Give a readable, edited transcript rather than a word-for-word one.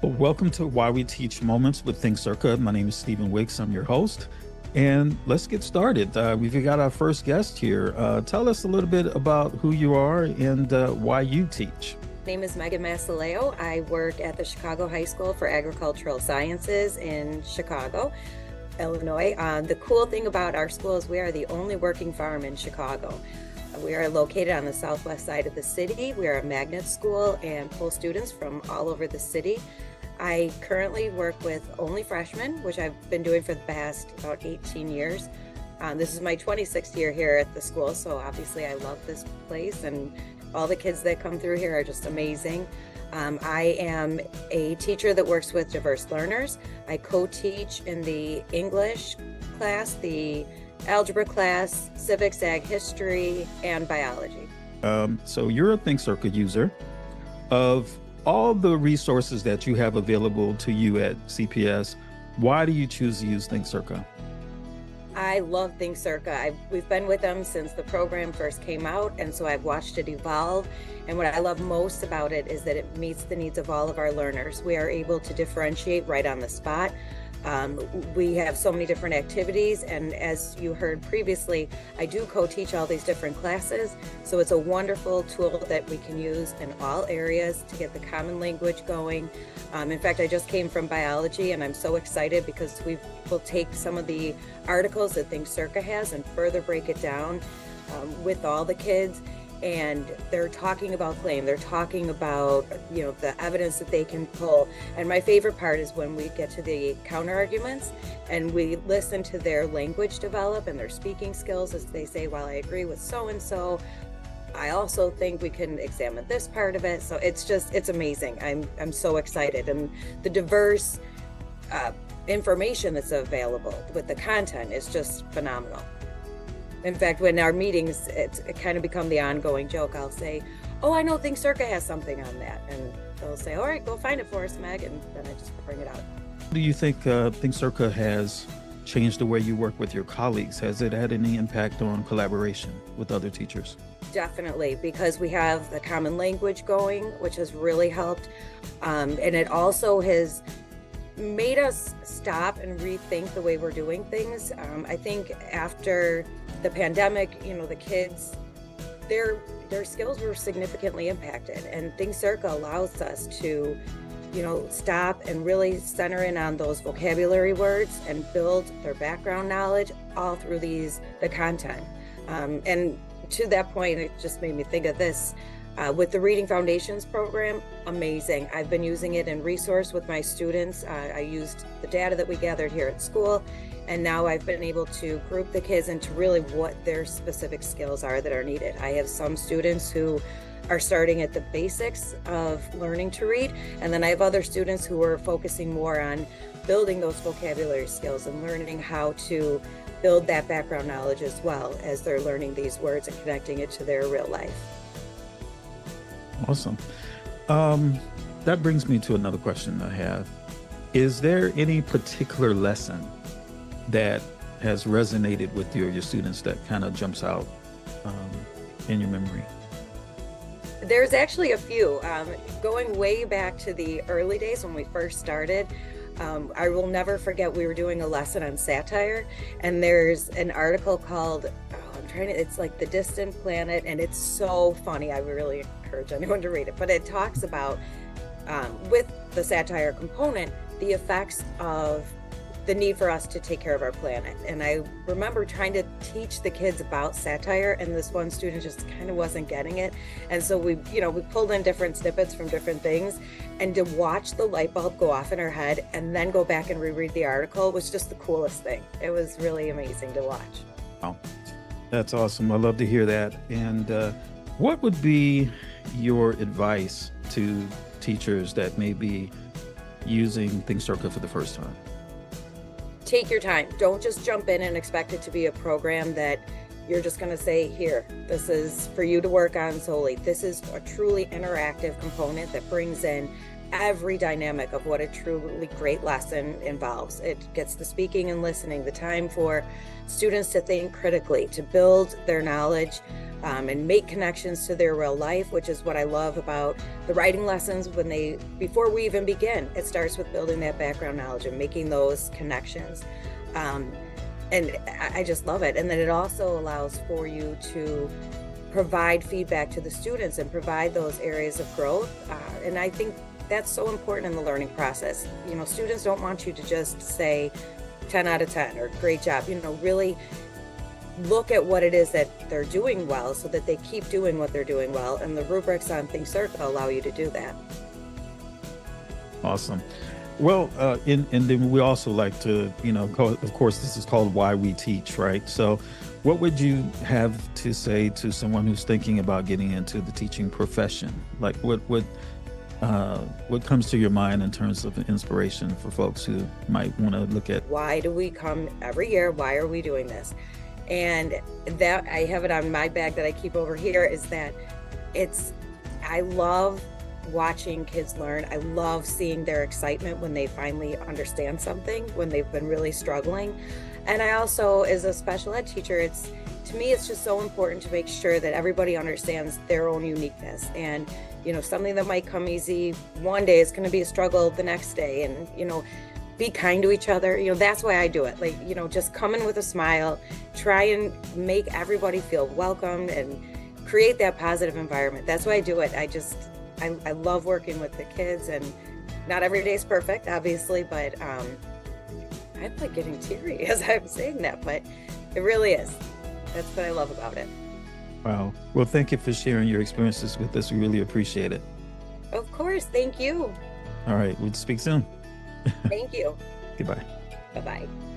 Well, welcome to Why We Teach Moments with ThinkCERCA. My name is Stephen Wicks. I'm your host. And let's get started. We've got our first guest here. Tell us a little bit about who you are and why you teach. My name is Megan Masaleo. I work at the Chicago High School for Agricultural Sciences in Chicago, Illinois. The cool thing about our school is we are the only working farm in Chicago. We are located on the southwest side of the city. We are a magnet school and pull students from all over the city. I currently work with only freshmen, which I've been doing for the past about 18 years. This is my 26th year here at the school, so obviously I love this place, and all the kids that come through here are just amazing. I am a teacher that works with diverse learners. I co-teach in the English class, the algebra class, civics, ag history, and biology. So you're a ThinkCERCA user. Of all the resources that you have available to you at CPS, why do you choose to use ThinkCERCA? I love ThinkCERCA. We've been with them since the program first came out, and so I've watched it evolve. And what I love most about it is that it meets the needs of all of our learners. We are able to differentiate right on the spot. We have so many different activities, and as you heard previously, I do co-teach all these different classes, so it's a wonderful tool that we can use in all areas to get the common language going. In fact, I just came from biology, and I'm so excited because we'll take some of the articles that ThinkCERCA has and further break it down with all the kids. And they're talking about claim, they're talking about, the evidence that they can pull. And my favorite part is when we get to the counter arguments and we listen to their language develop and their speaking skills as they say, while I agree with so-and-so, I also think we can examine this part of it. So it's amazing. I'm so excited. And the diverse information that's available with the content is just phenomenal. In fact, when our meetings, it kind of become the ongoing joke. I'll say, oh, I know ThinkCERCA has something on that. And they'll say, all right, go find it for us, Meg. And then I just bring it out. Do you think ThinkCERCA has changed the way you work with your colleagues? Has it had any impact on collaboration with other teachers? Definitely, because we have the common language going, which has really helped. And it also has made us stop and rethink the way we're doing things. I think after the pandemic, the kids, their skills were significantly impacted, and ThinkCERCA allows us to, stop and really center in on those vocabulary words and build their background knowledge all through the content. And to that point, it just made me think of this. With the Reading Foundations program, amazing. I've been using it in resource with my students. I used the data that we gathered here at school, and now I've been able to group the kids into really what their specific skills are that are needed. I have some students who are starting at the basics of learning to read, and then I have other students who are focusing more on building those vocabulary skills and learning how to build that background knowledge as well as they're learning these words and connecting it to their real life. Awesome. That brings me to another question I have. Is there any particular lesson that has resonated with your students that kind of jumps out in your memory? There's actually a few. Going way back to the early days when we first started, I will never forget we were doing a lesson on satire, and there's an article called, it's like The Distant Planet, and it's so funny. I would really encourage anyone to read it, but it talks about, with the satire component, the effects of the need for us to take care of our planet. And I remember trying to teach the kids about satire, and this one student just kind of wasn't getting it. And so we pulled in different snippets from different things, and to watch the light bulb go off in her head and then go back and reread the article was just the coolest thing. It was really amazing to watch. Wow, that's awesome. I love to hear that. And what would be your advice to teachers that may be using ThinkCERCA for the first time? Take your time. Don't just jump in and expect it to be a program that you're just going to say, here, this is for you to work on solely. This is a truly interactive component that brings in every dynamic of what a truly great lesson involves. It gets the speaking and listening, the time for students to think critically, to build their knowledge, and make connections to their real life, which is what I love about the writing lessons. Before we even begin, it starts with building that background knowledge and making those connections. And I just love it. And then it also allows for you to provide feedback to the students and provide those areas of growth. And I think that's so important in the learning process. Students don't want you to just say 10 out of 10 or great job. Really look at what it is that they're doing well so that they keep doing what they're doing well. And the rubrics on ThinkCERCA allow you to do that. Awesome. Well, and then we also like to, of course, this is called Why We Teach, right? So what would you have to say to someone who's thinking about getting into the teaching profession? Like what comes to your mind in terms of inspiration for folks who might want to look at? Why do we come every year? Why are we doing this? And that, I have it on my bag that I keep over here, is that I love watching kids learn. I love seeing their excitement when they finally understand something, when they've been really struggling. And I also, as a special ed teacher, to me, it's just so important to make sure that everybody understands their own uniqueness. And, something that might come easy one day is going to be a struggle the next day. And, be kind to each other. That's why I do it. Like, just come in with a smile, try and make everybody feel welcome and create that positive environment. That's why I do it. I love working with the kids, and not every day is perfect, obviously, but I'm like getting teary as I'm saying that, but it really is. That's what I love about it. Wow. Well, thank you for sharing your experiences with us. We really appreciate it. Of course. Thank you. All right. We'll speak soon. Thank you. Goodbye. Bye-bye.